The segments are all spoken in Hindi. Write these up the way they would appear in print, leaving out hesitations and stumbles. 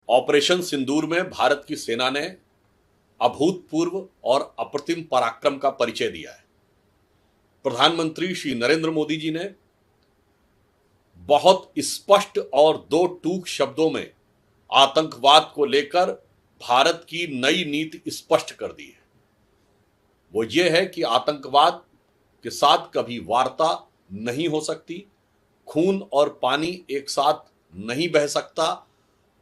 ऑपरेशन सिंदूर में भारत की सेना ने अभूतपूर्व और अप्रतिम पराक्रम का परिचय दिया है। प्रधानमंत्री श्री नरेंद्र मोदी जी ने बहुत स्पष्ट और दो टूक शब्दों में आतंकवाद को लेकर भारत की नई नीति स्पष्ट कर दी है। वो ये है कि आतंकवाद के साथ कभी वार्ता नहीं हो सकती, खून और पानी एक साथ नहीं बह सकता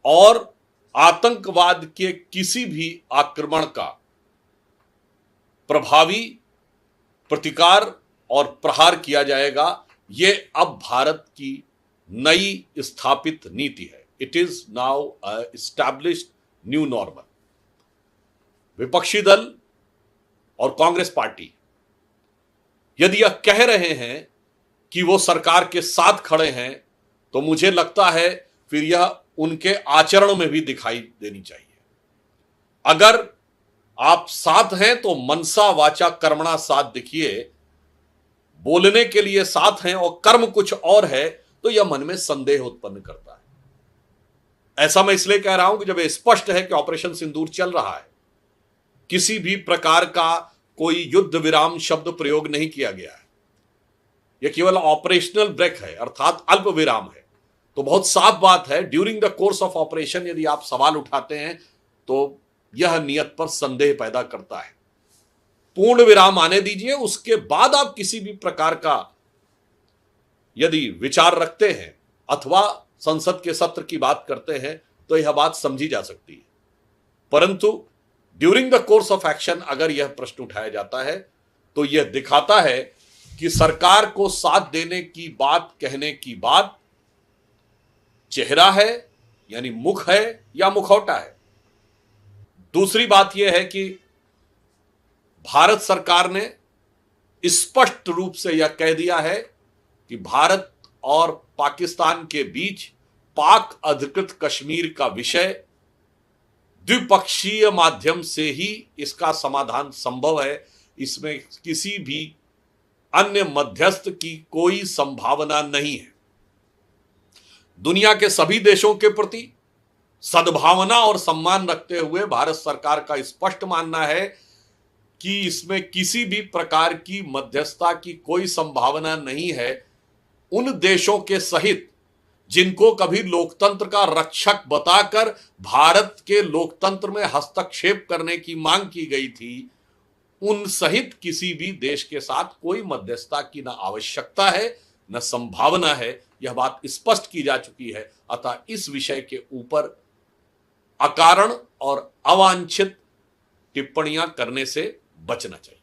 और आतंकवाद के किसी भी आक्रमण का प्रभावी प्रतिकार और प्रहार किया जाएगा। ये अब भारत की नई स्थापित नीति है। It is now established new normal. विपक्षी दल और कांग्रेस पार्टी यदि यह कह रहे हैं कि वो सरकार के साथ खड़े हैं, तो मुझे लगता है फिर यह उनके आचरण में भी दिखाई देनी चाहिए। अगर आप साथ हैं तो मनसा वाचा कर्मणा साथ दिखिए। बोलने के लिए साथ हैं और कर्म कुछ और है तो यह मन में संदेह उत्पन्न करता है। ऐसा मैं इसलिए कह रहा हूं कि जब यह स्पष्ट है कि ऑपरेशन सिंदूर चल रहा है, किसी भी प्रकार का कोई युद्ध विराम शब्द प्रयोग नहीं किया गया है, यह केवल ऑपरेशनल ब्रेक है अर्थात अल्प विराम है, तो बहुत साफ बात है during the course of operation यदि आप सवाल उठाते हैं तो यह नियत पर संदेह पैदा करता है। पूर्ण विराम आने दीजिए, उसके बाद आप किसी भी प्रकार का यदि विचार रखते हैं अथवा संसद के सत्र की बात करते हैं तो यह बात समझी जा सकती है। परंतु during the course of action अगर यह प्रश्न उठाया जाता है तो यह दिखाता है कि सरकार को साथ देने की बात कहने की बात चेहरा है यानी मुख है या मुखौटा है। दूसरी बात यह है कि भारत सरकार ने स्पष्ट रूप से यह कह दिया है कि भारत और पाकिस्तान के बीच पाक अधिकृत कश्मीर का विषय द्विपक्षीय माध्यम से ही इसका समाधान संभव है। इसमें किसी भी अन्य मध्यस्थ की कोई संभावना नहीं है। दुनिया के सभी देशों के प्रति सद्भावना और सम्मान रखते हुए भारत सरकार का स्पष्ट मानना है कि इसमें किसी भी प्रकार की मध्यस्थता की कोई संभावना नहीं है। उन देशों के सहित जिनको कभी लोकतंत्र का रक्षक बताकर भारत के लोकतंत्र में हस्तक्षेप करने की मांग की गई थी, उन सहित किसी भी देश के साथ कोई मध्यस्थता की न आवश्यकता है न संभावना है। यह बात स्पष्ट की जा चुकी है। अतः इस विषय के ऊपर अकारण और अवांछित टिप्पणियां करने से बचना चाहिए।